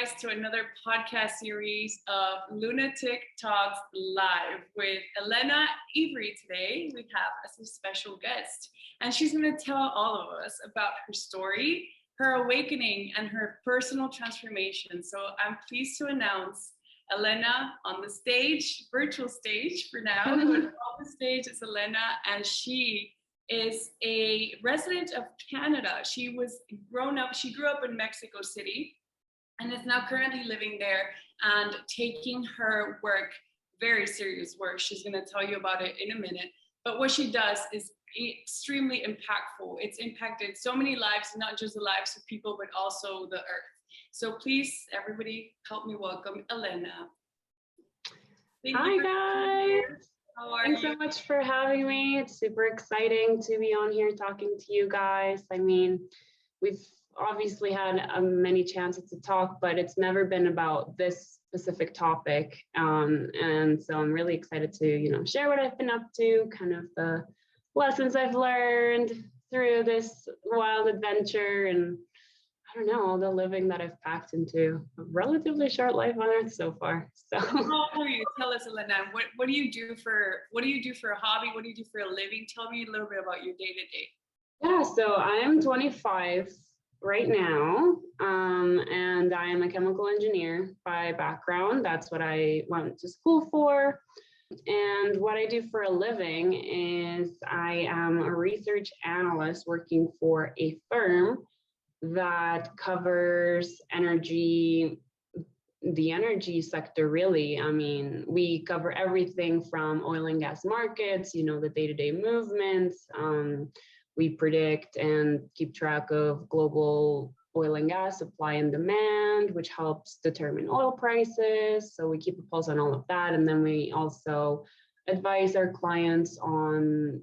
guys to another podcast series of LunaTik Talks Live with Elena Every. Today we have as a special guest, and she's going to tell all of us about her story, her awakening, and her personal transformation. So I'm pleased to announce Elena on the stage, virtual stage for now, but on the stage is Elena, and she is a resident of Canada. She grew up in Mexico City and is now currently living there and taking her work very serious work. She's going to tell you about it in a minute. But what she does is extremely impactful. It's impacted so many lives, not just the lives of people, but also the earth. So please, everybody, help me welcome Elena. Hi, guys. How are Thanks you? so much for having me. It's super exciting to be on here talking to you guys. I mean, we've obviously had many chances to talk, but it's never been about this specific topic. And so I'm really excited to, share what I've been up to, kind of the lessons I've learned through this wild adventure, and I don't know, all the living that I've packed into a relatively short life on Earth so far. So how old are you? Tell us, Elena, what do you do for a hobby? What do you do for a living? Tell me a little bit about your day-to-day. Yeah, so I'm 25 right now, and I am a chemical engineer by background. That's what I went to school for. And what I do for a living is I am a research analyst working for a firm that covers the energy sector, really. I mean, we cover everything from oil and gas markets, the day-to-day movements. We predict and keep track of global oil and gas supply and demand, which helps determine oil prices. So we keep a pulse on all of that. And then we also advise our clients on,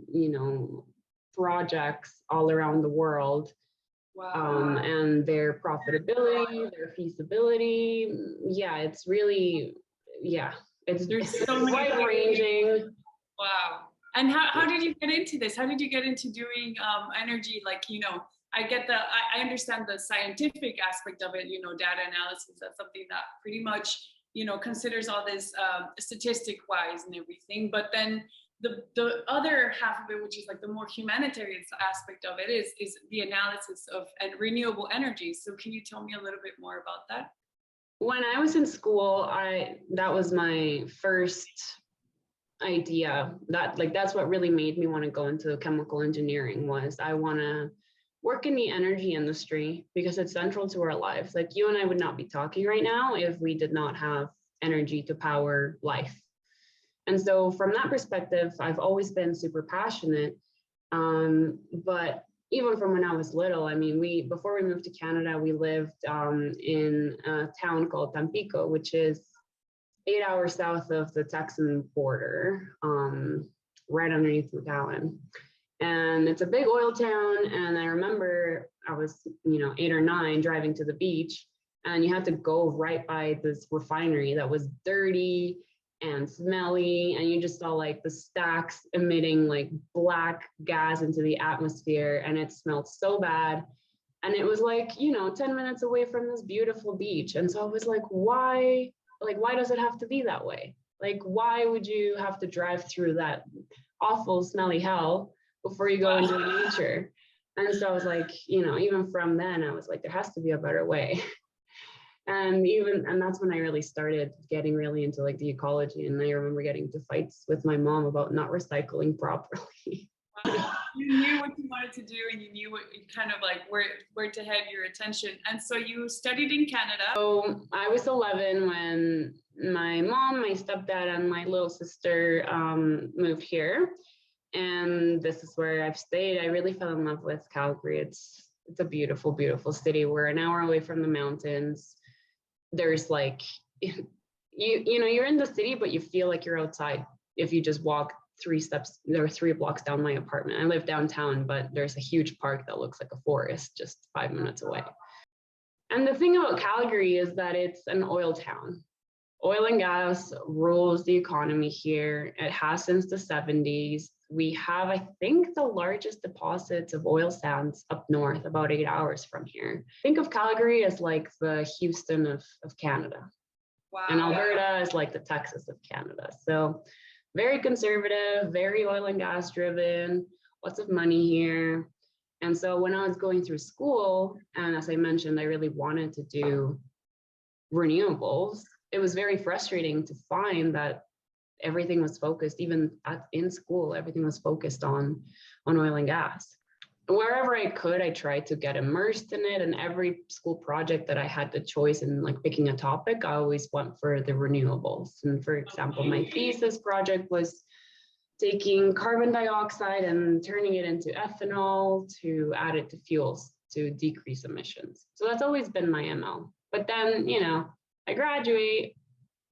projects all around the world. Wow. And their profitability, their feasibility. Yeah, it's really, it's so wide ranging. Wow. And how did you get into this? How did you get into doing energy? I understand the scientific aspect of it, data analysis. That's something that pretty much, considers all this statistic wise and everything. But then the other half of it, which is like the more humanitarian aspect of it, is the analysis of renewable energy. So can you tell me a little bit more about that? When I was in school, that was my first idea. That's what really made me want to go into chemical engineering. Was I want to work in the energy industry because it's central to our lives. Like, you and I would not be talking right now if we did not have energy to power life. And so from that perspective, I've always been super passionate. But even from when I was little, I mean, before we moved to Canada, we lived in a town called Tampico, which is 8 hours south of the Texan border, right underneath McAllen. And it's a big oil town. And I remember I was, 8 or 9, driving to the beach, and you had to go right by this refinery that was dirty and smelly, and you just saw like the stacks emitting like black gas into the atmosphere, and it smelled so bad. And it was like, 10 minutes away from this beautiful beach. And so I was like, why does it have to be that way? Like, why would you have to drive through that awful smelly hell before you go into nature? And so I was like, even from then I was like, there has to be a better way. And that's when I really started getting really into like the ecology. And I remember getting into fights with my mom about not recycling properly. Wow. You knew what you wanted to do, and you knew what kind of like where to head your attention. And so you studied in Canada. So I was 11 when my mom, my stepdad, and my little sister moved here. And this is where I've stayed. I really fell in love with Calgary. It's a beautiful, beautiful city. We're an hour away from the mountains. There's like, you're in the city, but you feel like you're outside if you just walk 3 blocks down my apartment. I live downtown, but there's a huge park that looks like a forest just 5 minutes away. And the thing about Calgary is that it's an oil town. Oil and gas rules the economy here. It has since the 70s. We have, I think, the largest deposits of oil sands up north, about 8 hours from here. Think of Calgary as like the Houston of Canada. Wow. And Alberta is like the Texas of Canada. So very conservative, very oil and gas driven, lots of money here. And so when I was going through school, and as I mentioned, I really wanted to do renewables, it was very frustrating to find that everything was focused, even in school, everything was focused on oil and gas. Wherever I could, I tried to get immersed in it. And every school project that I had the choice in like picking a topic, I always went for the renewables. And for example, my thesis project was taking carbon dioxide and turning it into ethanol to add it to fuels to decrease emissions. So that's always been my MO. But then, I graduate,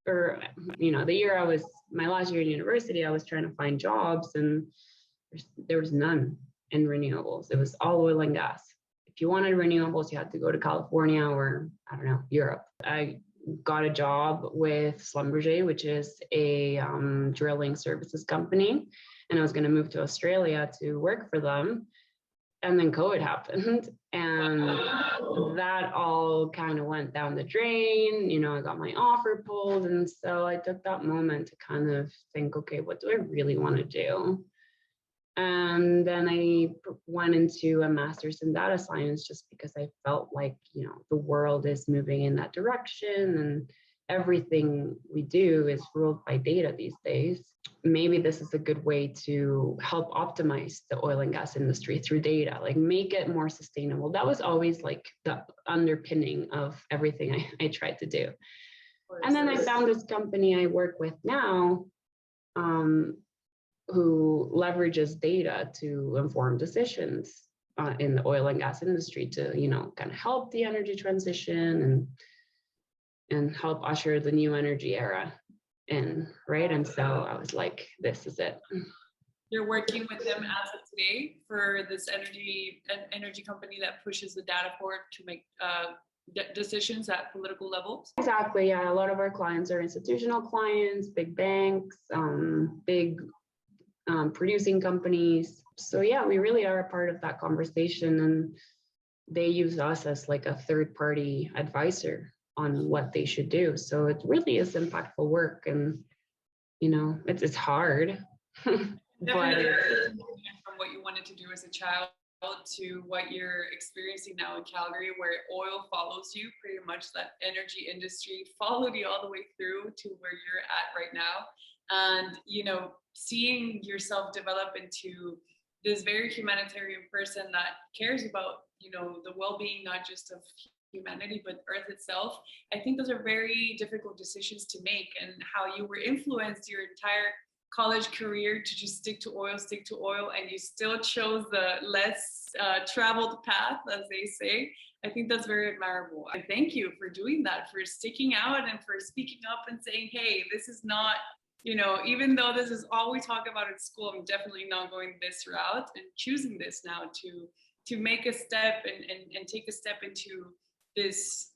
or, the year my last year in university, I was trying to find jobs and there was none in renewables. It was all oil and gas. If you wanted renewables, you had to go to California or, I don't know, Europe. I got a job with Schlumberger, which is a drilling services company. And I was going to move to Australia to work for them. And then COVID happened. And that all kind of went down the drain. I got my offer pulled. And so I took that moment to kind of think, okay, what do I really want to do? And then I went into a master's in data science just because I felt like, the world is moving in that direction and everything we do is ruled by data these days. Maybe this is a good way to help optimize the oil and gas industry through data, like make it more sustainable. That was always like the underpinning of everything I tried to do. And then I found this company I work with now, who leverages data to inform decisions in the oil and gas industry to, kind of help the energy transition and help usher the new energy era in, right? And so I was like, this is it. You're working with them as of today for this energy company that pushes the data forward to make decisions at political levels? Exactly, yeah. A lot of our clients are institutional clients, big banks, big producing companies. So yeah, we really are a part of that conversation, and they use us as like a third-party advisor on what they should do. So it really is impactful work, and it's hard. Definitely from what you wanted to do as a child to what you're experiencing now in Calgary, where oil follows you pretty much. That energy industry followed you all the way through to where you're at right now. And seeing yourself develop into this very humanitarian person that cares about the well-being not just of humanity but Earth itself. I think those are very difficult decisions to make, and how you were influenced your entire college career to just stick to oil, and you still chose the less traveled path, as they say. I think that's very admirable. I thank you for doing that, for sticking out and for speaking up and saying, hey, this is not, even though this is all we talk about at school, I'm definitely not going this route, and choosing this now to make a step and take a step into this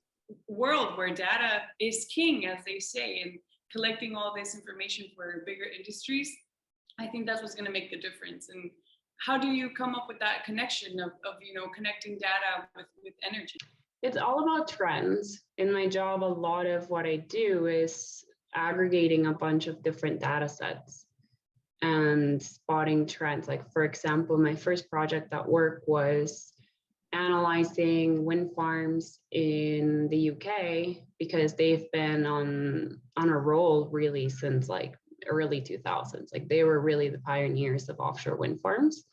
world where data is king, as they say, and collecting all this information for bigger industries. I think that's what's going to make the difference. And how do you come up with that connection of connecting data with energy? It's all about trends. In my job, a lot of what I do is aggregating a bunch of different data sets and spotting trends. Like, for example, my first project at work was analyzing wind farms in the UK, because they've been on a roll really since like early 2000s. Like, they were really the pioneers of offshore wind farms,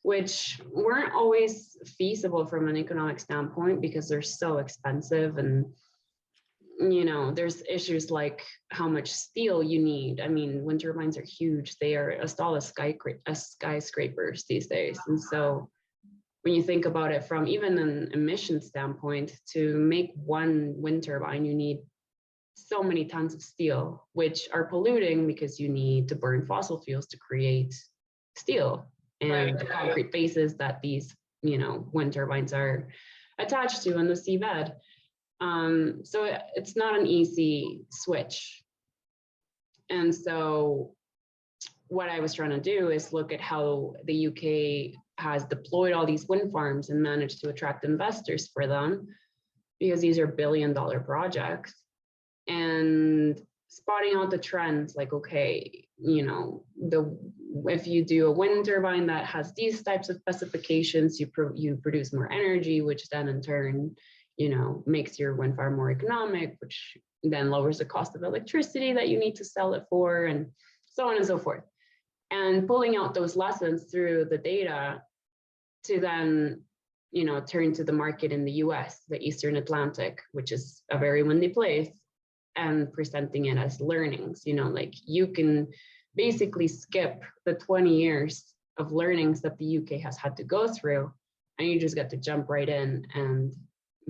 which weren't always feasible from an economic standpoint because they're so expensive, and there's issues like how much steel you need. I mean, wind turbines are huge. They are as tall as skyscrapers these days. And so when you think about it from even an emission standpoint, to make one wind turbine, you need so many tons of steel, which are polluting because you need to burn fossil fuels to create steel and the concrete bases that these, wind turbines are attached to in the seabed. So it's not an easy switch. And so what I was trying to do is look at how the UK has deployed all these wind farms and managed to attract investors for them, because these are billion-dollar projects, and spotting out the trends, like, okay, you know, if you do a wind turbine that has these types of specifications, you produce more energy, which then in turn, you know, makes your wind farm more economic, which then lowers the cost of electricity that you need to sell it for, and so on and so forth. And pulling out those lessons through the data to then, you know, turn to the market in the US, the Eastern Atlantic, which is a very windy place, and presenting it as learnings. You know, like, you can basically skip the 20 years of learnings that the UK has had to go through, and you just get to jump right in and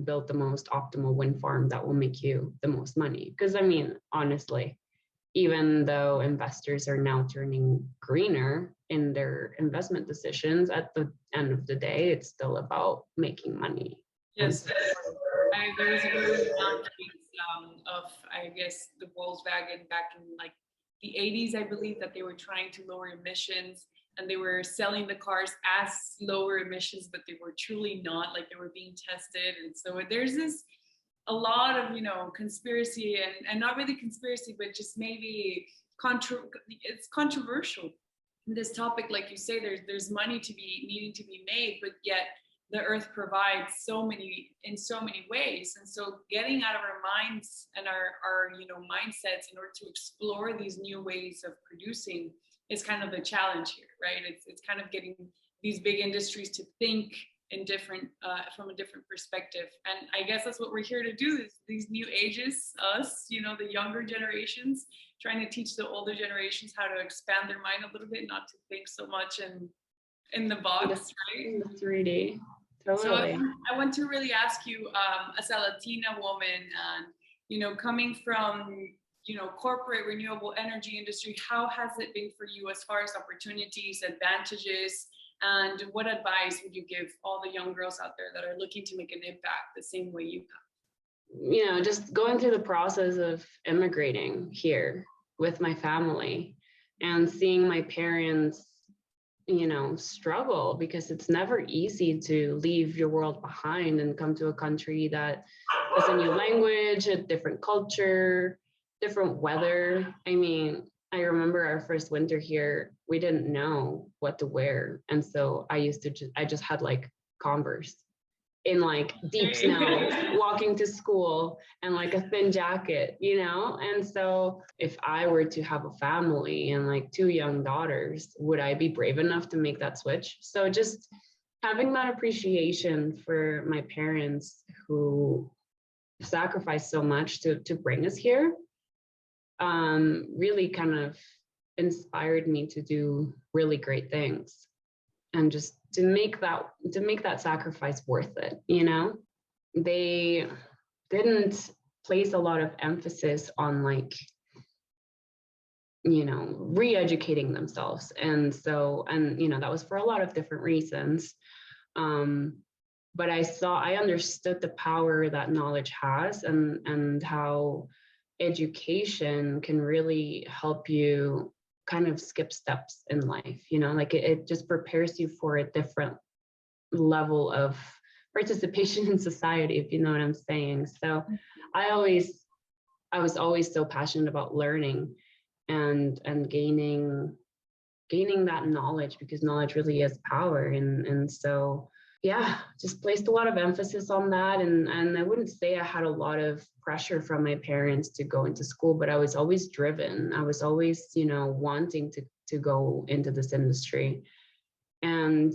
build the most optimal wind farm that will make you the most money. Because I mean, honestly, even though investors are now turning greener in their investment decisions, at the end of the day, it's still about making money. Yes, there was a very renowned case of, I guess, the Volkswagen back in like the 80s, I believe, that they were trying to lower emissions, and they were selling the cars as lower emissions, but they were truly not, like they were being tested. And so there's this a lot of, you know, conspiracy and not really conspiracy, but just maybe it's controversial. This topic, like you say, there's money to be needing to be made, but yet the earth provides in so many ways. And so getting out of our minds and our you know, mindsets in order to explore these new ways of producing is kind of the challenge here, right? It's kind of getting these big industries to think in different from a different perspective. And I guess that's what we're here to do, is these new ages, us, you know, the younger generations, trying to teach the older generations how to expand their mind a little bit, not to think so much in the box, right? In the 3D. Totally. So I want to really ask you, as a Latina woman, and, you know, coming from, you know, corporate renewable energy industry, how has it been for you as far as opportunities, advantages, and what advice would you give all the young girls out there that are looking to make an impact the same way you have? You know, just going through the process of immigrating here with my family and seeing my parents, you know, struggle, because it's never easy to leave your world behind and come to a country that has a new language, a different culture, different weather. I mean, I remember our first winter here, we didn't know what to wear. And so I just had like Converse in like deep snow, walking to school, and like a thin jacket, you know? And so if I were to have a family and like 2 young daughters, would I be brave enough to make that switch? So just having that appreciation for my parents who sacrificed so much to bring us here, really kind of inspired me to do really great things, and just to make that sacrifice worth it. You know, they didn't place a lot of emphasis on, like, you know, re-educating themselves. And so, and, you know, that was for a lot of different reasons. But I understood the power that knowledge has, and how education can really help you kind of skip steps in life, you know, like it just prepares you for a different level of participation in society, if you know what I'm saying. So I was always so passionate about learning and gaining that knowledge, because knowledge really is power. And so, yeah, just placed a lot of emphasis on that. And I wouldn't say I had a lot of pressure from my parents to go into school, but I was always driven. I was always, you know, wanting to go into this industry. And,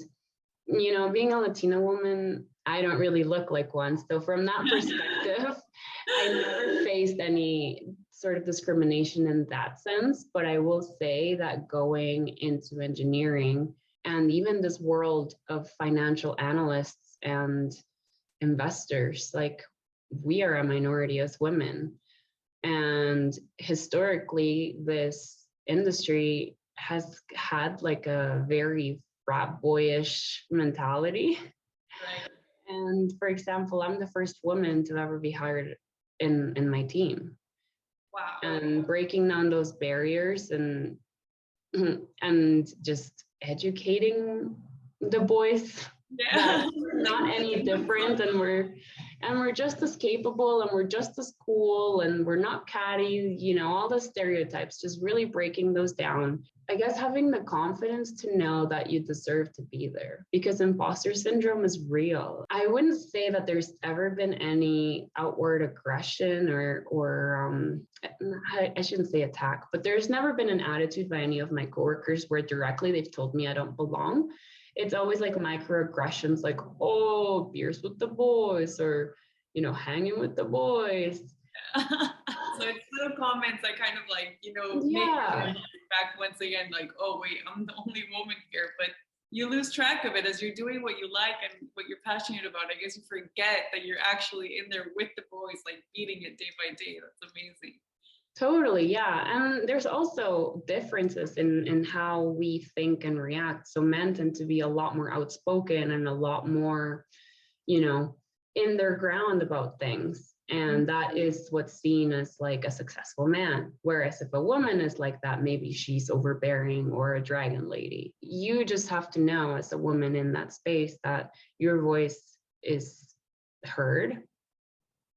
you know, being a Latina woman, I don't really look like one. So from that perspective, I never faced any sort of discrimination in that sense. But I will say that going into engineering, and even this world of financial analysts and investors, like, we are a minority as women. And historically, this industry has had like a very frat boyish mentality. Right. And for example, I'm the first woman to ever be hired in my team. Wow. And breaking down those barriers and just educating the boys that we're not any different, and we're just as capable, and we're just as cool, and we're not catty, you know, all the stereotypes, just really breaking those down. I guess having the confidence to know that you deserve to be there, because imposter syndrome is real. I wouldn't say that there's ever been any outward aggression or I shouldn't say attack, but there's never been an attitude by any of my coworkers where directly they've told me I don't belong. It's always like microaggressions, like, oh, beers with the boys, or, you know, hanging with the boys. So it's little comments that kind of like, you know, Yeah. make you back once again, like, oh wait, I'm the only woman here. But you lose track of it as you're doing what you like and what you're passionate about. I guess you forget that you're actually in there with the boys, like beating it day by day. That's amazing. Totally, yeah. And there's also differences in how we think and react. So men tend to be a lot more outspoken and a lot more, you know, in their ground about things. And that is what's seen as like a successful man. Whereas if a woman is like that, maybe she's overbearing or a dragon lady. You just have to know as a woman in that space that your voice is heard,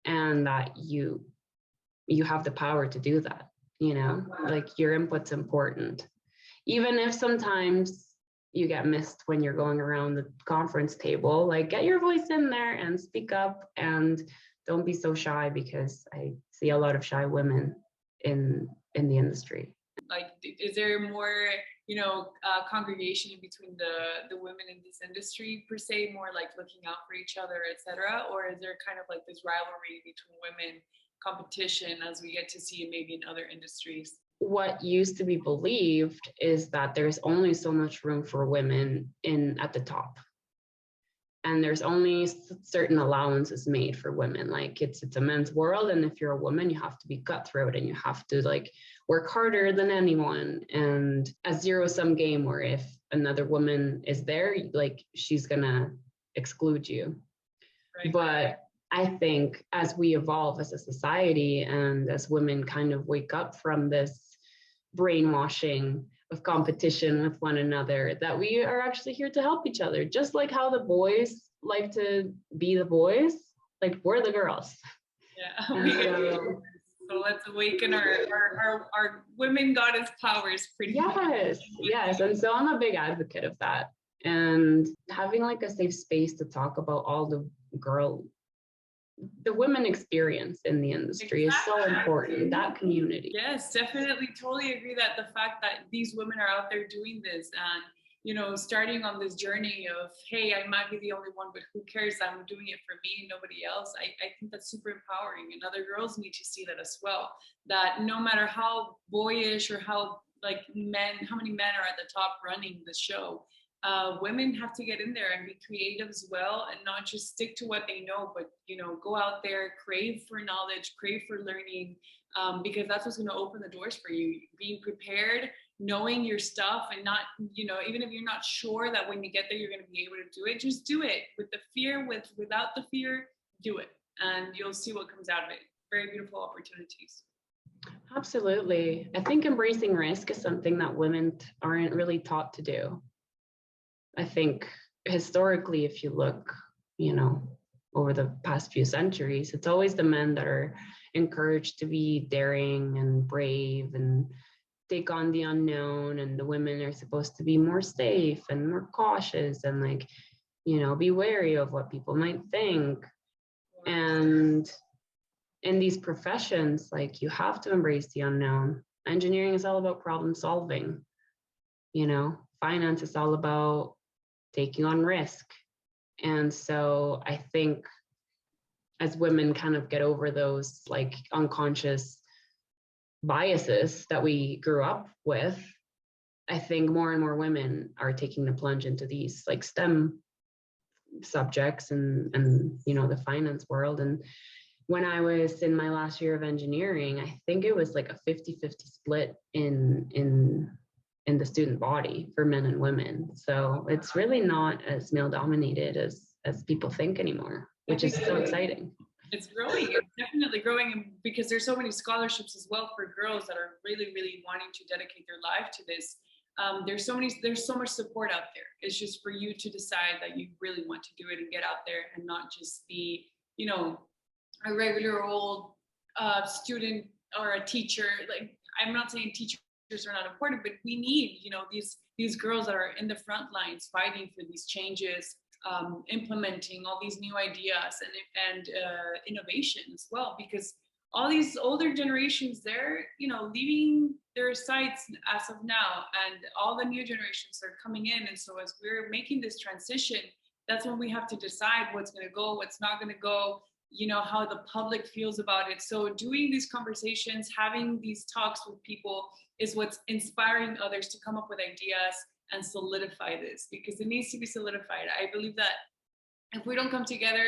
and that you have the power to do that, you know, like your input's important. Even if sometimes you get missed when you're going around the conference table, like get your voice in there and speak up, and don't be so shy, because I see a lot of shy women in the industry. Like, is there more, you know, congregation in between the women in this industry per se, more like looking out for each other, etc., or is there kind of like this rivalry between women, competition, as we get to see maybe in other industries? What used to be believed is that there's only so much room for women at the top, and there's only certain allowances made for women. Like it's a men's world, and if you're a woman, you have to be cutthroat and you have to like work harder than anyone, and a zero-sum game where if another woman is there, like she's gonna exclude you. Right. But I think as we evolve as a society, and as women kind of wake up from this brainwashing of competition with one another, that we are actually here to help each other, just like how the boys like to be the boys, like we're the girls. Yeah. So let's awaken our women goddess powers pretty much. Yes. And so I'm a big advocate of that. And having like a safe space to talk about all the women experience in the industry is so important, that community. Yes, definitely. Totally agree that the fact that these women are out there doing this and, you know, starting on this journey of, hey, I might be the only one, but who cares? I'm doing it for me, nobody else. I think that's super empowering, and other girls need to see that as well. That no matter how boyish or how like how many men are at the top running the show, women have to get in there and be creative as well, and not just stick to what they know, but, you know, go out there, crave for knowledge, crave for learning, because that's what's going to open the doors for you. Being prepared, knowing your stuff, and not, you know, even if you're not sure that when you get there you're going to be able to do it, just do it with the fear, without the fear, do it, and you'll see what comes out of it. Very beautiful opportunities. Absolutely. I think embracing risk is something that women aren't really taught to do. I think historically, if you look, you know, over the past few centuries, it's always the men that are encouraged to be daring and brave and take on the unknown, and the women are supposed to be more safe and more cautious and, like, you know, be wary of what people might think. And in these professions, like, you have to embrace the unknown. Engineering is all about problem solving, you know, finance is all about taking on risk. And so I think as women kind of get over those like unconscious biases that we grew up with, I think more and more women are taking the plunge into these like STEM subjects and you know, the finance world. And when I was in my last year of engineering, I think it was like a 50-50 split in the student body for men and women. So it's really not as male dominated as as people think anymore, which is so exciting. It's growing. It's definitely growing, because there's so many scholarships as well for girls that are really, really wanting to dedicate their life to this. There's so much support out there. It's just for you to decide that you really want to do it and get out there and not just be, you know, a regular old student or a teacher. Like, I'm not saying teachers are not important, but we need, you know, these girls that are in the front lines fighting for these changes, implementing all these new ideas and innovation as well, because all these older generations, they're, you know, leaving their sites as of now, and all the new generations are coming in. And so as we're making this transition, that's when we have to decide what's going to go, what's not going to go, you know, how the public feels about it. So doing these conversations, having these talks with people is what's inspiring others to come up with ideas and solidify this, because it needs to be solidified. I believe that if we don't come together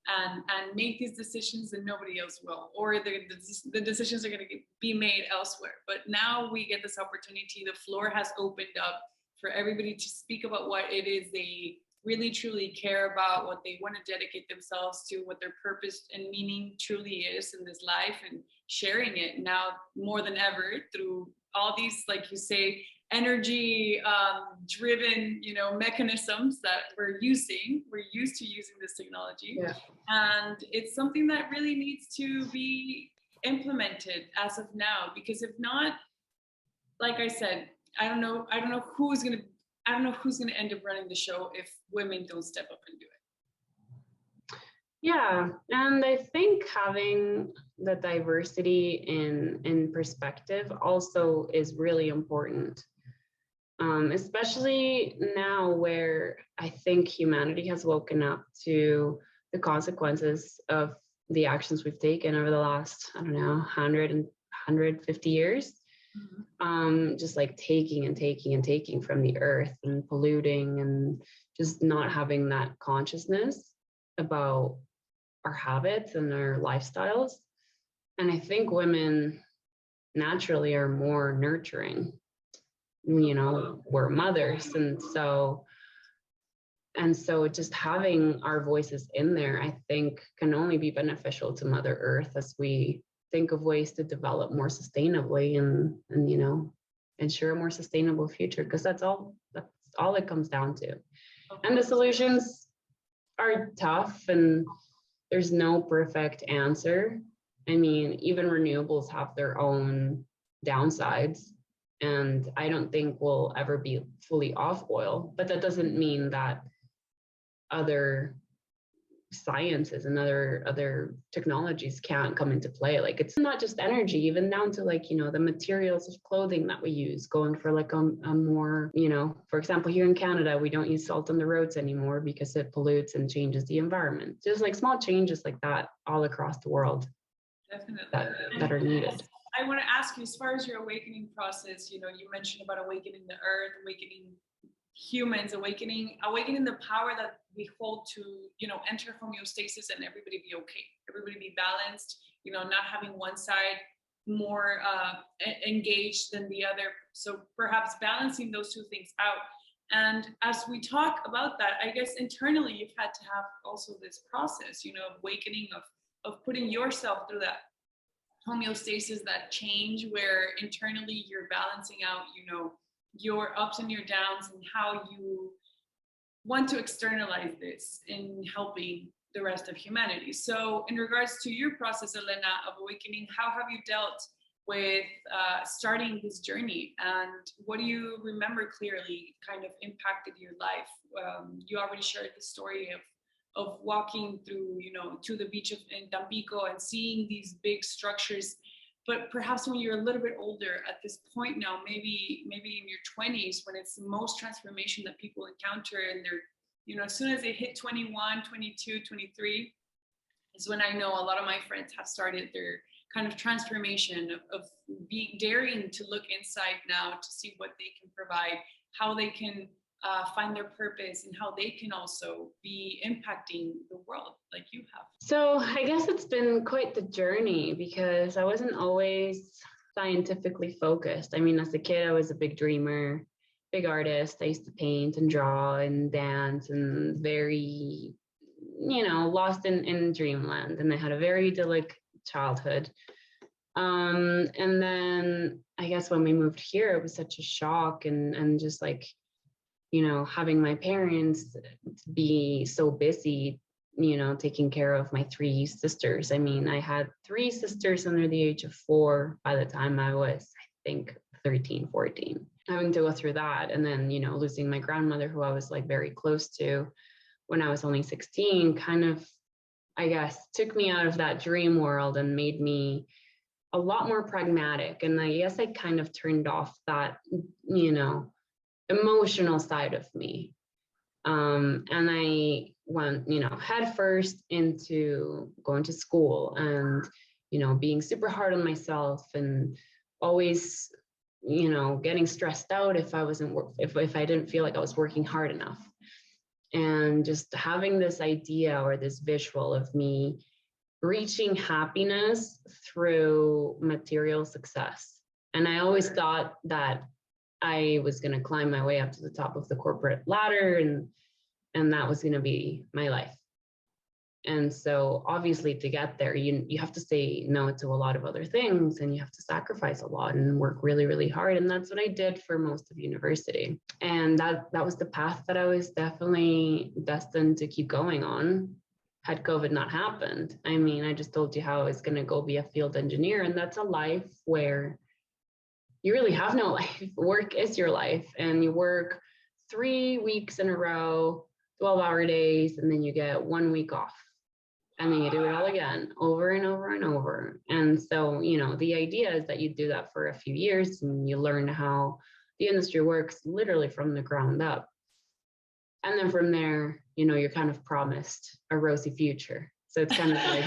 and make these decisions, then nobody else will, or the decisions are going to be made elsewhere. But now we get this opportunity. The floor has opened up for everybody to speak about what it is they really truly care about, what they want to dedicate themselves to, what their purpose and meaning truly is in this life, and sharing it now more than ever through all these, like you say, energy driven, you know, mechanisms that we're used to using this technology. Yeah. And it's something that really needs to be implemented as of now, because if not, like I said, I don't know who's going to end up running the show if women don't step up and do it. Yeah, and I think having the diversity in perspective also is really important, especially now where I think humanity has woken up to the consequences of the actions we've taken over the last, I don't know, 150 years. Just like taking and taking and taking from the earth and polluting and just not having that consciousness about our habits and our lifestyles. And I think women naturally are more nurturing. You know, we're mothers, and so just having our voices in there, I think, can only be beneficial to Mother Earth as we think of ways to develop more sustainably and you know, ensure a more sustainable future, because that's all it comes down to. And the solutions are tough, and there's no perfect answer. I mean, even renewables have their own downsides, and I don't think we'll ever be fully off oil, but that doesn't mean that other sciences and other technologies can't come into play. Like, it's not just energy, even down to, like, you know, the materials of clothing that we use, going for like a more, you know, for example, here in Canada, we don't use salt on the roads anymore because it pollutes and changes the environment. Just like small changes like that all across the world. Definitely. that are needed. I want to ask you, as far as your awakening process, you know, you mentioned about awakening the earth, awakening humans, awakening the power that we hold to, you know, enter homeostasis and everybody be okay, everybody be balanced, you know, not having one side more engaged than the other. So perhaps balancing those two things out. And as we talk about that, I guess internally you've had to have also this process, you know, awakening of putting yourself through that homeostasis, that change where internally you're balancing out, you know, your ups and your downs, and how you want to externalize this in helping the rest of humanity. So in regards to your process, Elena, of awakening, how have you dealt with starting this journey, and what do you remember clearly kind of impacted your life? You already shared the story of walking through, you know, to the beach in Tampico and seeing these big structures. But perhaps when you're a little bit older at this point now, maybe in your 20s, when it's the most transformation that people encounter, and they're, you know, as soon as they hit 21, 22, 23, is when I know a lot of my friends have started their kind of transformation of daring to look inside now to see what they can provide, how they can find their purpose, and how they can also be impacting the world like you have. So I guess it's been quite the journey, because I wasn't always scientifically focused. I mean, as a kid, I was a big dreamer, big artist. I used to paint and draw and dance, and very lost in dreamland, and I had a very idyllic childhood. And then I guess when we moved here, it was such a shock, and just like, having my parents be so busy, taking care of my three sisters. I mean, I had three sisters under the age of 4 by the time I was, I think, 13, 14. Having to go through that, and then, losing my grandmother, who I was like very close to when I was only 16, kind of, I guess, took me out of that dream world and made me a lot more pragmatic. And I guess I kind of turned off that, emotional side of me. And I went, head first into going to school and, being super hard on myself, and always, getting stressed out if I wasn't, if I didn't feel like I was working hard enough. And just having this idea or this visual of me reaching happiness through material success. And I always thought that I was going to climb my way up to the top of the corporate ladder, and that was going to be my life. And so obviously to get there, you have to say no to a lot of other things, and you have to sacrifice a lot and work really, really hard. And that's what I did for most of university. And that was the path that I was definitely destined to keep going on had COVID not happened. I mean, I just told you how I was going to go be a field engineer, and that's a life where you really have no life. Work is your life, and you work 3 weeks in a row, 12-hour days, and then you get 1 week off. And then you do it all again, over and over and over. And so, the idea is that you do that for a few years, and you learn how the industry works literally from the ground up. And then from there, you're kind of promised a rosy future. So it's kind of like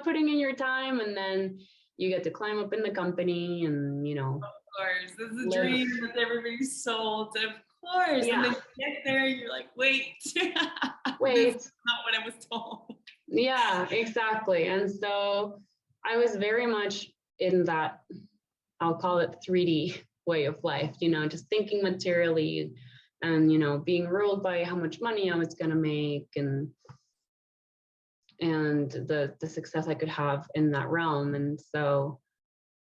putting in your time, and then you get to climb up in the company, and, Of course, this is a dream that everybody's sold. Of course. Yeah. And then you get there, you're like, wait. This is not what I was told. Yeah, exactly. And so I was very much in that, I'll call it 3D way of life, just thinking materially, and, being ruled by how much money I was going to make, and the success I could have in that realm. And so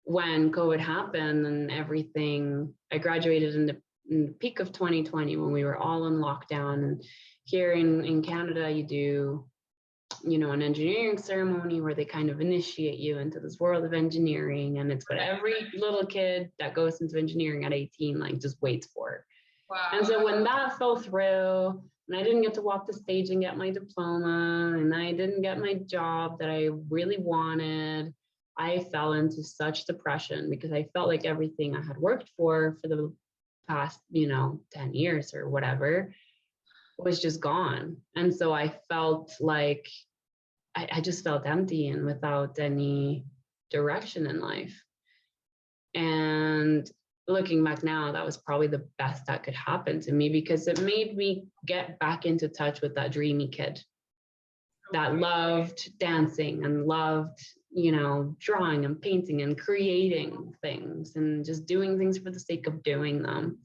when COVID happened and everything, I graduated in the peak of 2020 when we were all in lockdown. And here in Canada, you do, an engineering ceremony where they kind of initiate you into this world of engineering. And it's what every little kid that goes into engineering at 18, like, just waits for. Wow. And so when that fell through, and I didn't get to walk the stage and get my diploma, and I didn't get my job that I really wanted, I fell into such depression, because I felt like everything I had worked for the past, 10 years or whatever was just gone. And so I felt like I just felt empty and without any direction in life. And looking back now, that was probably the best that could happen to me, because it made me get back into touch with that dreamy kid that loved dancing and loved, drawing and painting and creating things and just doing things for the sake of doing them.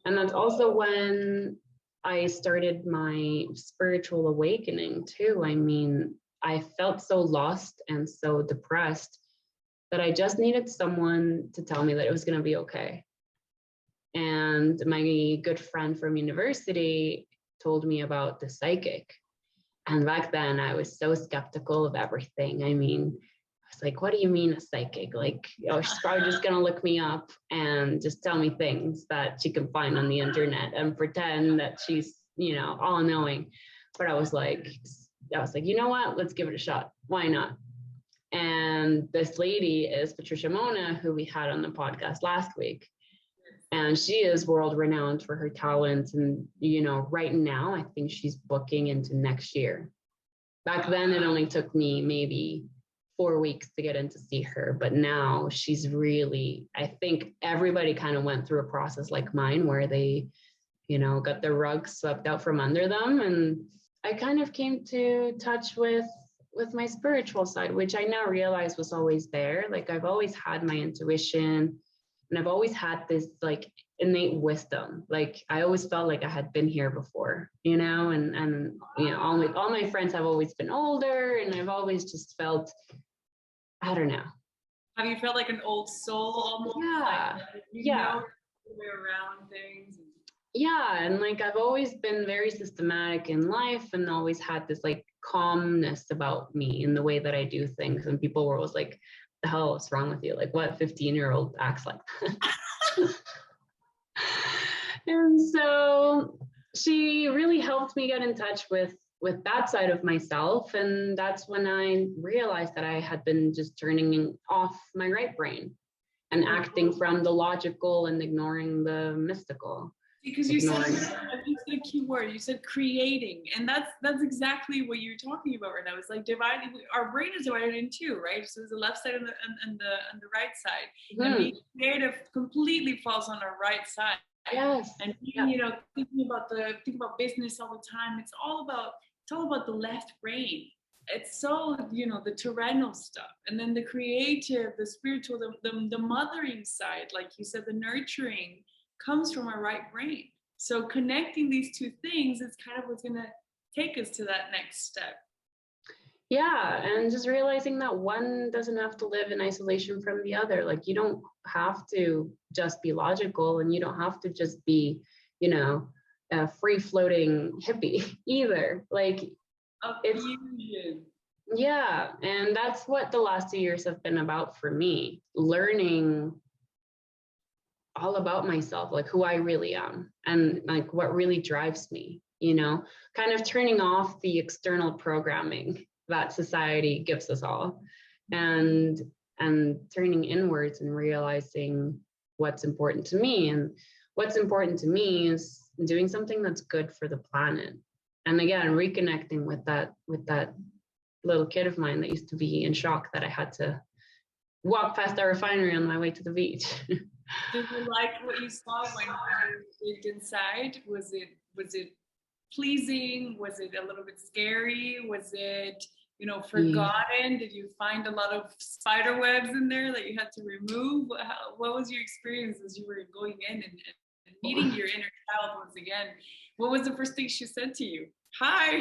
And that's also when I started my spiritual awakening too. I mean, I felt so lost and so depressed that I just needed someone to tell me that it was going to be okay. And my good friend from university told me about the psychic. And back then I was so skeptical of everything. I mean, I was like, what do you mean a psychic? Like, she's probably just going to look me up and just tell me things that she can find on the internet and pretend that she's, all knowing. But I was like, you know what? Let's give it a shot. Why not? And this lady is Patricia Mona, who we had on the podcast last week. And she is world renowned for her talents. And, right now, I think she's booking into next year. Back then, it only took me maybe 4 weeks to get in to see her. But now she's really, I think everybody kind of went through a process like mine where they, got the rug swept out from under them. And I kind of came to touch with my spiritual side, which I now realize was always there. Like, I've always had my intuition. And I've always had this like innate wisdom. Like I always felt like I had been here before, and all my friends have always been older, and I've always just felt, I don't know. Have you felt like an old soul almost? Yeah. Like Yeah. know the way around things. Yeah. And like I've always been very systematic in life and always had this like calmness about me in the way that I do things. And people were always like, the hell is wrong with you? Like what 15-year-old acts like that? And so she really helped me get in touch with that side of myself. And that's when I realized that I had been just turning off my right brain and acting from the logical and ignoring the mystical. Because you said a key word. You said creating, and that's exactly what you're talking about right now. It's like dividing. Our brain is divided in two, right? So there's the left side and the right side. And being creative completely falls on our right side. Yes. And thinking about business all the time. It's all about the left brain. It's so the terrenal stuff, and then the creative, the spiritual, the mothering side, like you said, the nurturing comes from our right brain. So connecting these two things is kind of what's going to take us to that next step. Yeah, and just realizing that one doesn't have to live in isolation from the other. Like you don't have to just be logical, and you don't have to just be, a free-floating hippie either. Like it's fusion. Yeah, and that's what the last 2 years have been about for me, learning all about myself, like who I really am and like what really drives me, kind of turning off the external programming that society gives us all and turning inwards and realizing what's important to me. And what's important to me is doing something that's good for the planet. And again, reconnecting with that little kid of mine that used to be in shock that I had to walk past the refinery on my way to the beach. Did you like what you saw when you looked inside? Was it pleasing? Was it a little bit scary? Was it, forgotten? Yeah. Did you find a lot of spider webs in there that you had to remove? What was your experience as you were going in and meeting your inner child once again? What was the first thing she said to you? Hi.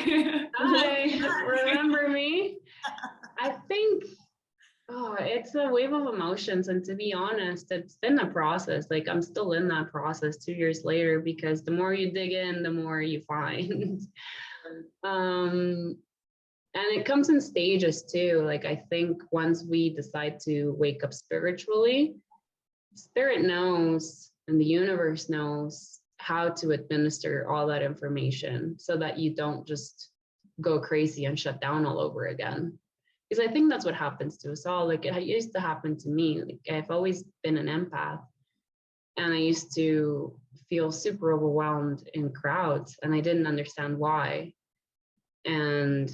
Hi. Remember me? I think it's a wave of emotions. And to be honest, it's been a process. Like I'm still in that process 2 years later, because the more you dig in, the more you find. And it comes in stages too. Like I think once we decide to wake up spiritually, spirit knows and the universe knows how to administer all that information so that you don't just go crazy and shut down all over again. Because I think that's what happens to us all. Like it used to happen to me. Like I've always been an empath, and I used to feel super overwhelmed in crowds, and I didn't understand why. And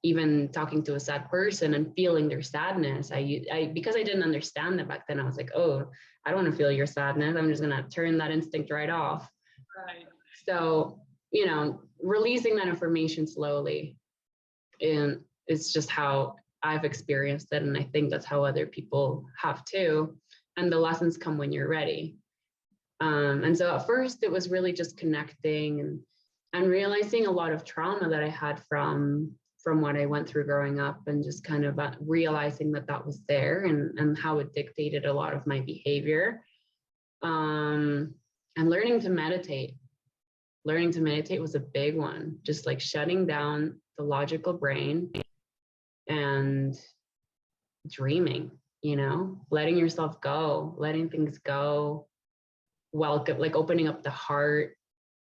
even talking to a sad person and feeling their sadness, I because I didn't understand that back then, I was like, oh, I don't want to feel your sadness. I'm just gonna turn that instinct right off. Right. So, releasing that information slowly. And it's just how I've experienced it. And I think that's how other people have too. And the lessons come when you're ready. And so at first it was really just connecting and realizing a lot of trauma that I had from what I went through growing up, and just kind of realizing that was there and how it dictated a lot of my behavior. And learning to meditate. Learning to meditate was a big one, just like shutting down the logical brain and dreaming, letting yourself go, letting things go, welcome, like opening up the heart,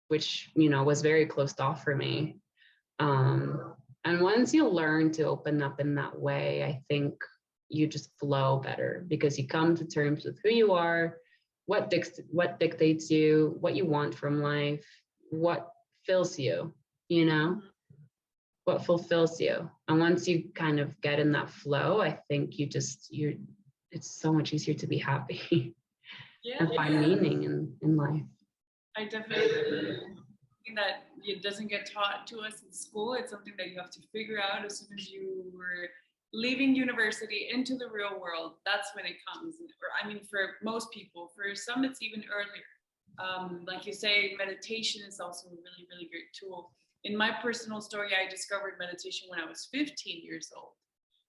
which, was very closed off for me. And once you learn to open up in that way, I think you just flow better, because you come to terms with who you are, what dictates you, what you want from life, what fills you, what fulfills you. And once you kind of get in that flow, I think it's so much easier to be happy and find meaning in life. I definitely think that it doesn't get taught to us in school. It's something that you have to figure out as soon as you were leaving university into the real world, that's when it comes. Or I mean, for most people, for some it's even earlier. Like you say, meditation is also a really, really great tool. In my personal story, I discovered meditation when I was 15 years old.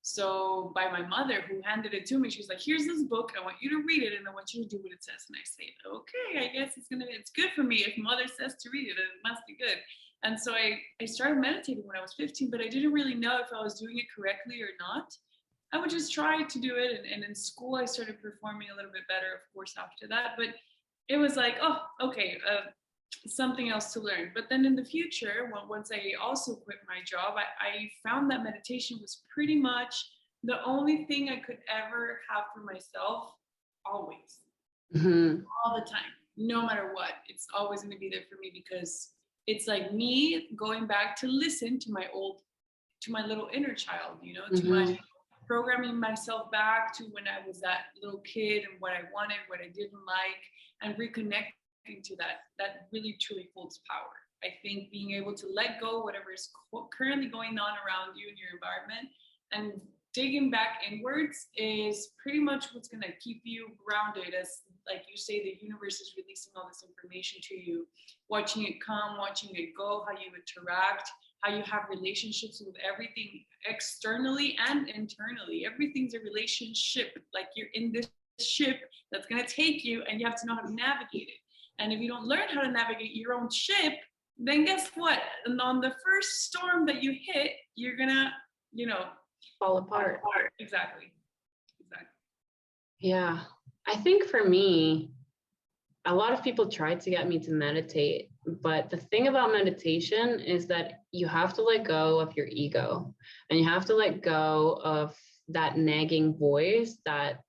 So by my mother, who handed it to me, she's like, here's this book, I want you to read it and I want you to do what it says. And I say, okay, I guess it's good for me. If mother says to read it, it must be good. And so I started meditating when I was 15, but I didn't really know if I was doing it correctly or not. I would just try to do it. And in school, I started performing a little bit better, of course, after that. But it was like, oh, okay, something else to learn. But then in the future, once I also quit my job, I found that meditation was pretty much the only thing I could ever have for myself, always, all the time, no matter what. It's always going to be there for me, because it's like me going back to listen to my little inner child, you know, to my programming myself back to when I was that little kid and what I wanted, what I didn't like, and reconnecting to that really truly holds power. I think being able to let go whatever is currently going on around you in your environment and digging back inwards is pretty much what's going to keep you grounded. As like you say, the universe is releasing all this information to you, watching it come, watching it go, how you interact, how you have relationships with everything externally and internally. Everything's a relationship. Like you're in this ship that's going to take you, and you have to know how to navigate it. And if you don't learn how to navigate your own ship, then guess what? And on the first storm that you hit, you're gonna, fall apart. Exactly. Yeah. I think for me, a lot of people tried to get me to meditate, but the thing about meditation is that you have to let go of your ego, and you have to let go of that nagging voice that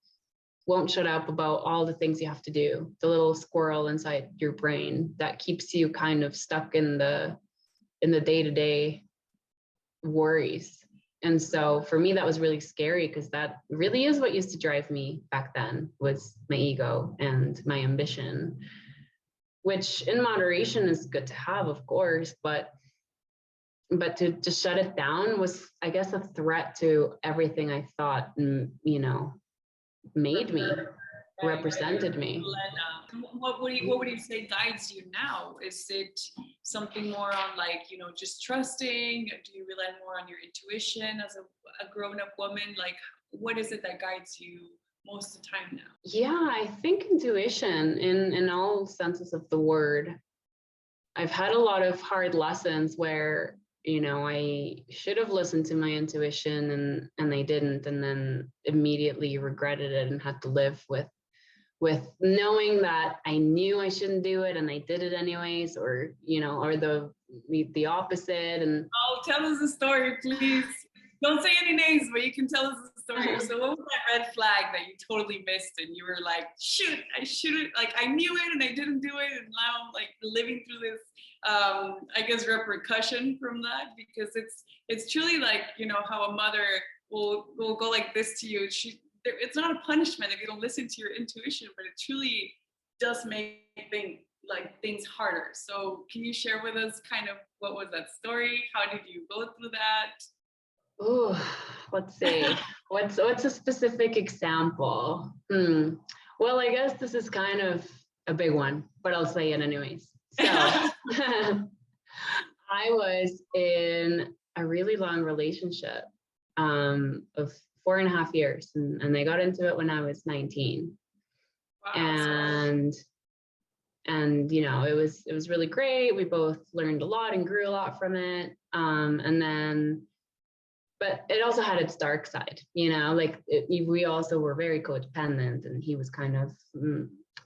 won't shut up about all the things you have to do, the little squirrel inside your brain that keeps you kind of stuck in the day-to-day worries. And so for me, that was really scary, because that really is what used to drive me back then, was my ego and my ambition, which in moderation is good to have, of course, but to just shut it down was, I guess, a threat to everything I thought, made me, represented me. Elena, what would you say guides you now? Is it something more on just trusting? Do you rely more on your intuition as a grown-up woman? Like, what is it that guides you most of the time now? Yeah, I think intuition in all senses of the word. I've had a lot of hard lessons where I should have listened to my intuition and I didn't, and then immediately regretted it and had to live with knowing that I knew I shouldn't do it and I did it anyways, or the opposite. And tell us a story, please. Don't say any names, but you can tell us a story. So what was that red flag that you totally missed and you were like, shoot, I shouldn't, I knew it and I didn't do it, and now I'm living through this I guess repercussion from that, because it's truly how a mother will go like this to you. It's not a punishment if you don't listen to your intuition, but it truly does make things harder. So can you share with us kind of what was that story? How did you go through that? Oh, let's see. What's a specific example? Well, I guess this is kind of a big one, but I'll say it anyways. So I was in a really long relationship of 4.5 years, and I got into it when I was 19. Wow. And it was really great. We both learned a lot and grew a lot from it. But it also had its dark side, we also were very codependent, and he was kind of,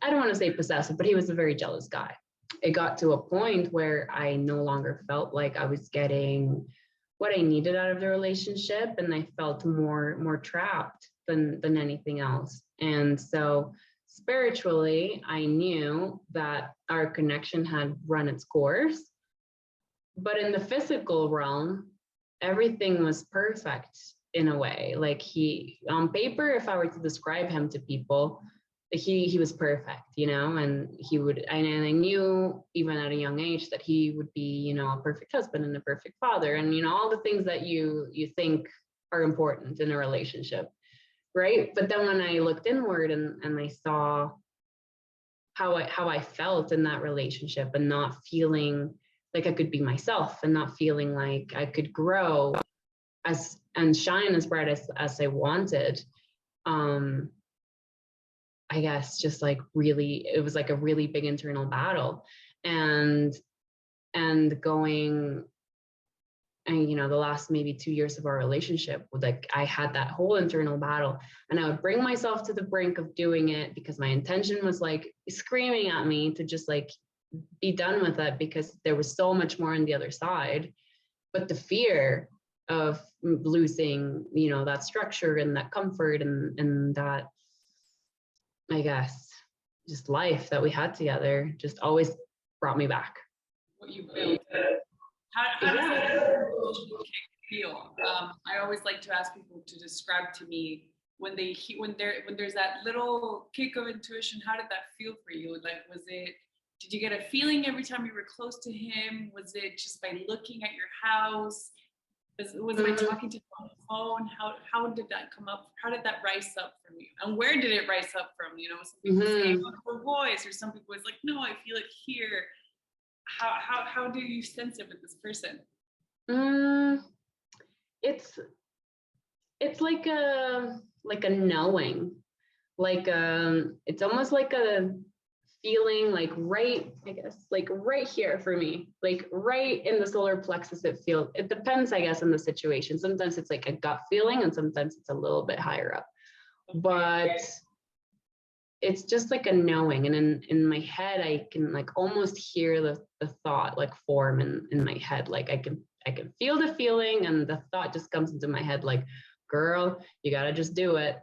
I don't want to say possessive, but he was a very jealous guy. It got to a point where I no longer felt like I was getting what I needed out of the relationship, and I felt more trapped than anything else. And so spiritually, I knew that our connection had run its course, but in the physical realm, everything was perfect in a way. He, on paper, if I were to describe him to people, he was perfect, and and I knew even at a young age that he would be, a perfect husband and a perfect father, and all the things that you think are important in a relationship, right? But then when I looked inward and I saw how I felt in that relationship and not feeling like I could be myself and not feeling like I could grow as and shine as bright as I wanted, I guess just like really, it was like a really big internal battle. And going, and the last maybe 2 years of our relationship, like I had that whole internal battle, and I would bring myself to the brink of doing it because my intention was like screaming at me to just like be done with it, because there was so much more on the other side. But the fear of losing, that structure and that comfort and that, I guess, just life that we had together just always brought me back. What you built. How does that feel? I always like to ask people to describe to me when there's that little kick of intuition. How did that feel for you? Like, did you get a feeling every time you were close to him? Was it just by looking at your house? Was it by talking to him on the phone? How did that come up? How did that rise up from you? And where did it rise up from? Some people say, oh, her voice, or some people is like, no, I feel it here. How do you sense it with this person? It's like a knowing, like it's almost like a feeling, like right, I guess, like right here for me, like right in the solar plexus. It depends, I guess, on the situation. Sometimes it's like a gut feeling and sometimes it's a little bit higher up, but it's just like a knowing. And in my head, I can like almost hear the thought like form in my head. Like I can feel the feeling, and the thought just comes into my head like, girl, you gotta just do it.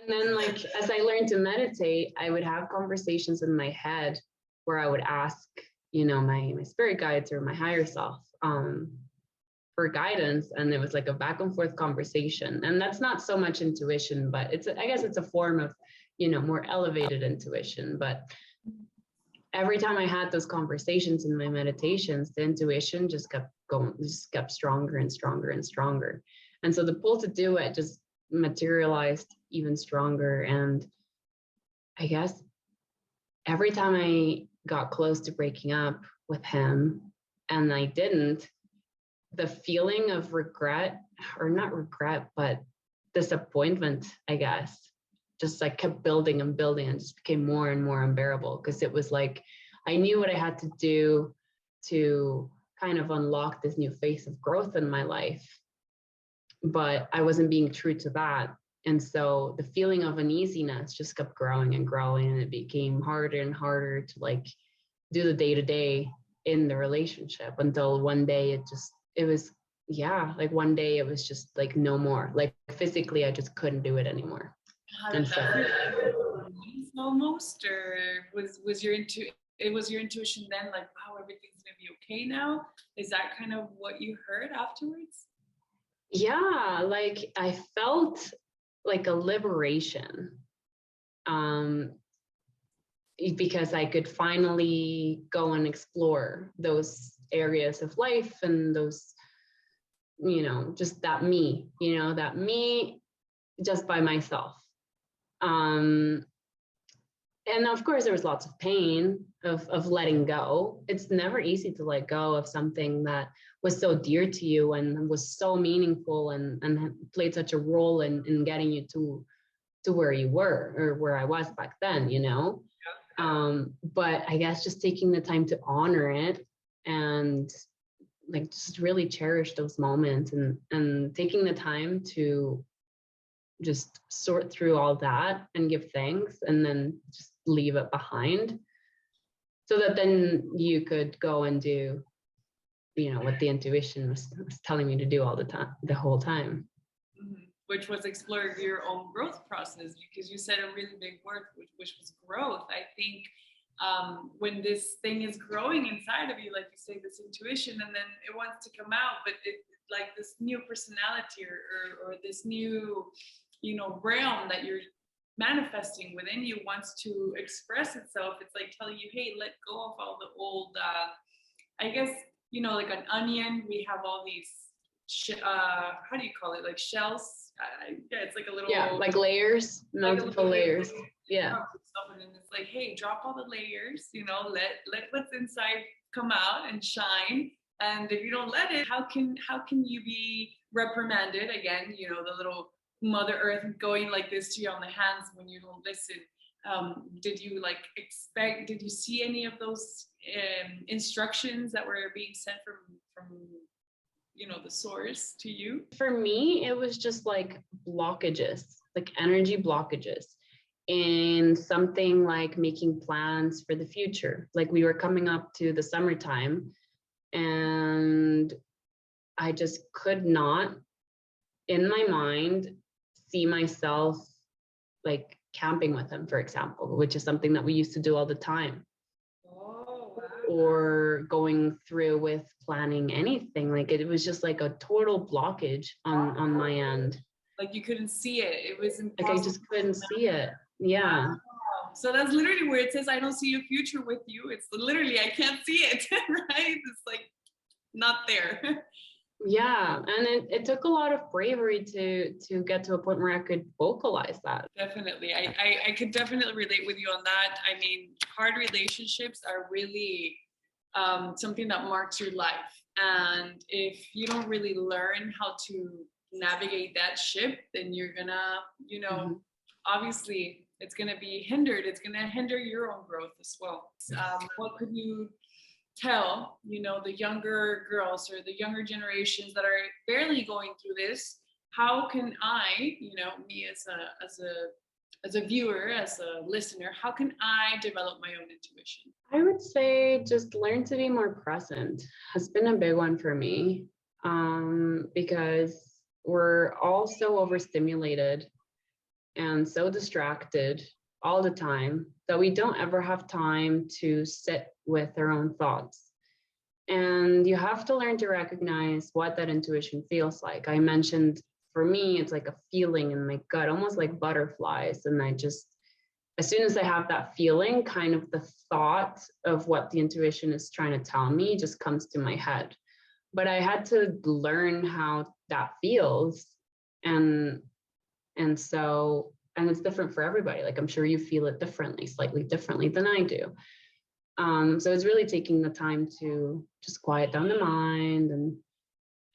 And then, like, as I learned to meditate, I would have conversations in my head where I would ask, my spirit guides or my higher self for guidance. And it was like a back and forth conversation. And that's not so much intuition, but I guess it's a form of, more elevated intuition. But every time I had those conversations in my meditations, the intuition just kept going, just kept stronger and stronger and stronger. And so the pull to do it just materialized even stronger. And I guess every time I got close to breaking up with him and I didn't, the feeling of regret, or not regret, but disappointment, I guess, just like kept building and building and just became more and more unbearable, because it was like I knew what I had to do to kind of unlock this new phase of growth in my life, but I wasn't being true to that. And so the feeling of uneasiness just kept growing and growing, and it became harder and harder to like do the day-to-day in the relationship, until one day like one day it was just like no more, like physically I just couldn't do it anymore. How did that feel? Almost, or was your intuition then like, wow, everything's gonna be okay now? Is that kind of what you heard afterwards? Yeah, like I felt like a liberation, because I could finally go and explore those areas of life and those, just that me just by myself. And of course there was lots of pain of letting go. It's never easy to let go of something that was so dear to you and was so meaningful and played such a role in getting you to where you were, or where I was back then, but I guess just taking the time to honor it and like just really cherish those moments, and taking the time to just sort through all that and give thanks, and then just leave it behind, so that then you could go and do, what the intuition was telling me to do all the time, the whole time. Which was explore your own growth process, because you said a really big word, which was growth. I think when this thing is growing inside of you, like you say, this intuition, and then it wants to come out, but it like this new personality or this new, realm that you're manifesting within you wants to express itself. It's like telling you, hey, let go of all the old, I guess, like an onion, we have all these how do you call it? Like shells? Yeah, it's like a little. Yeah, like layers, multiple layers. Yeah. And it's like, hey, drop all the layers, you know, let what's inside come out and shine. And if you don't let it, how can you be reprimanded? Again, you know, the little Mother Earth going like this to you on the hands when you don't listen. Did you did you see any of those instructions that were being sent from you know, the source to you? For me, it was just like blockages, like energy blockages, and something like making plans for the future. Like we were coming up to the summertime, and I just could not, in my mind, see myself like camping with him, for example, which is something that we used to do all the time. Oh, wow. Or going through with planning anything. Like it was just like a total blockage on my end. Like you couldn't see it. It was impossible. Like I just couldn't see it. Yeah. Wow. So that's literally where it says, I don't see a future with you. It's literally, I can't see it, right? It's like not there. Yeah, and it took a lot of bravery to get to a point where I could vocalize that. Definitely. I could definitely relate with you on that. I mean, hard relationships are really something that marks your life. And if you don't really learn how to navigate that ship, then you're gonna, you know, obviously it's gonna be hindered. It's gonna hinder your own growth as well. What could you tell, you know, the younger girls or the younger generations that are barely going through this? How can I, you know, me as a viewer, as a listener, how can I develop my own intuition? I would say just learn to be more present has been a big one for me, because we're all so overstimulated and so distracted all the time that we don't ever have time to sit with our own thoughts. And you have to learn to recognize what that intuition feels like. I mentioned for me, it's like a feeling in my gut, almost like butterflies. And I just, as soon as I have that feeling, kind of the thought of what the intuition is trying to tell me just comes to my head. But I had to learn how that feels. And so, and it's different for everybody. Like I'm sure you feel it differently, slightly differently than I do. So it's really taking the time to just quiet down the mind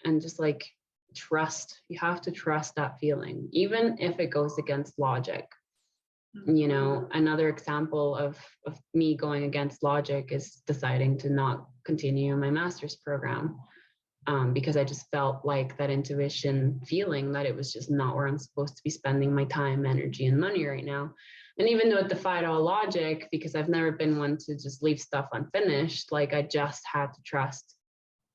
and just like trust. You have to trust that feeling, even if it goes against logic. You know, another example of me going against logic is deciding to not continue my master's program, because I just felt like that intuition feeling that it was just not where I'm supposed to be spending my time, energy, and money right now. And even though it defied all logic, because I've never been one to just leave stuff unfinished, like I just had to trust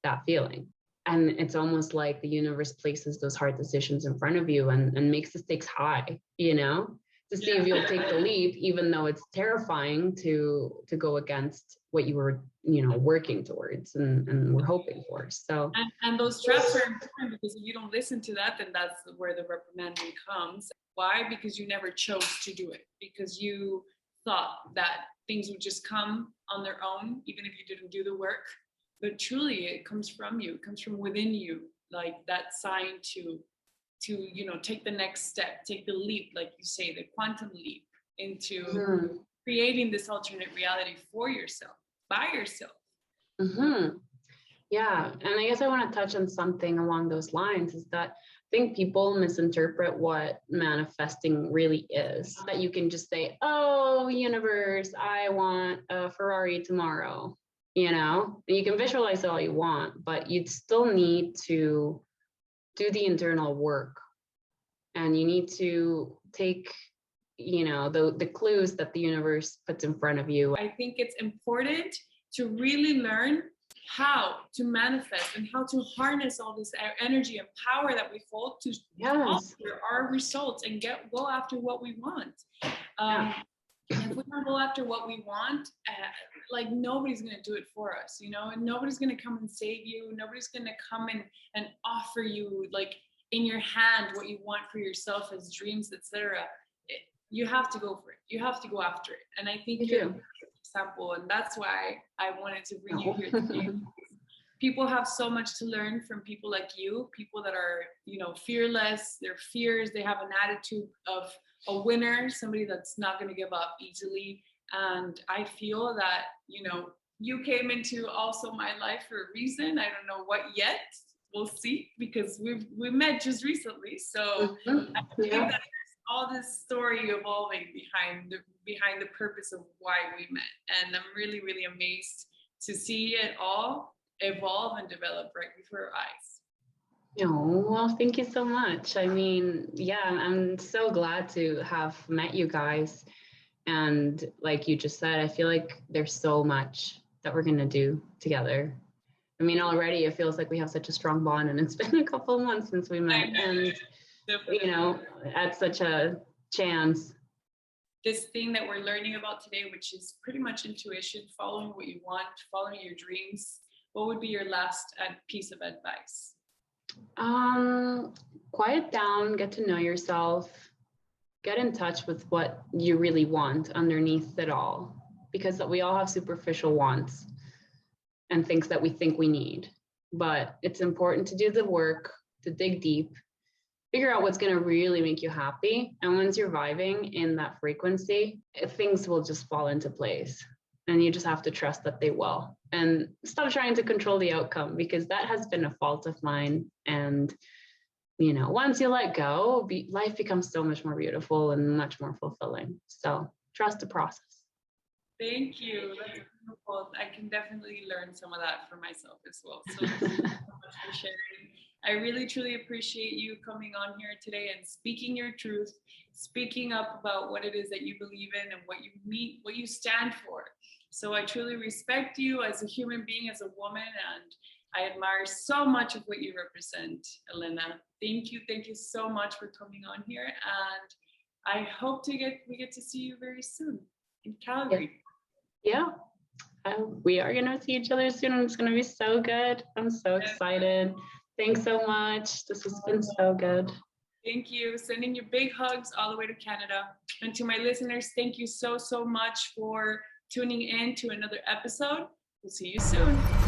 that feeling. And it's almost like the universe places those hard decisions in front of you and makes the stakes high, you know, to see if you'll take the leap, even though it's terrifying to go against what you were, you know, working towards and were hoping for. So and those traps are important, because if you don't listen to that, then that's where the reprimanding comes. Why? Because you never chose to do it, because you thought that things would just come on their own, even if you didn't do the work. But truly, it comes from you. It comes from within you, like that sign to you know, take the next step, take the leap, like you say, the quantum leap into creating this alternate reality for yourself, by yourself. Yeah, and I guess I want to touch on something along those lines, is that I think people misinterpret what manifesting really is. That you can just say, oh, universe, I want a Ferrari tomorrow. You know, you can visualize all you want, but you'd still need to do the internal work. And you need to take, you know, the clues that the universe puts in front of you. I think it's important to really learn how to manifest and how to harness all this energy and power that we hold to alter our results and go after what we want. If we don't go after what we want, like nobody's going to do it for us, you know, and nobody's going to come and save you. Nobody's going to come and offer you like in your hand what you want for yourself as dreams, etc. You have to go for it. You have to go after it. And I think you're an example, and that's why I wanted to bring you here today. people have so much to learn from people like you, people that are, you know, fearless, their fears, they have an attitude of a winner, somebody that's not going to give up easily. And I feel that, you know, you came into also my life for a reason. I don't know what yet. We'll see, because we met just recently. So I believe that there's all this story evolving behind the purpose of why we met. And I'm really, really amazed to see it all evolve and develop right before our eyes. Oh, well, thank you so much. I mean, yeah, I'm so glad to have met you guys. And like you just said, I feel like there's so much that we're going to do together. I mean, already it feels like we have such a strong bond, and it's been a couple of months since we met. And, you know, at such a chance. This thing that we're learning about today, which is pretty much intuition, following what you want, following your dreams. What would be your last piece of advice? Quiet down, get to know yourself, get in touch with what you really want underneath it all, because we all have superficial wants and things that we think we need. But it's important to do the work, to dig deep, figure out what's going to really make you happy. And once you're vibing in that frequency, things will just fall into place. And you just have to trust that they will. And stop trying to control the outcome, because that has been a fault of mine. And, you know, once you let go, life becomes so much more beautiful and much more fulfilling. So trust the process. Thank you. That's beautiful. I can definitely learn some of that for myself as well. So thank you so much for sharing. I really, truly appreciate you coming on here today and speaking your truth, speaking up about what it is that you believe in and what you mean, what you stand for. So I truly respect you as a human being, as a woman, and I admire so much of what you represent, Elena. Thank you so much for coming on here, and I hope we get to see you very soon in Calgary. Yeah. We are gonna see each other soon, and it's gonna be so good. I'm so excited. Thanks so much. This has been so good. Thank you. Sending you big hugs all the way to Canada. And to my listeners, thank you so much for tuning in to another episode. We'll see you soon.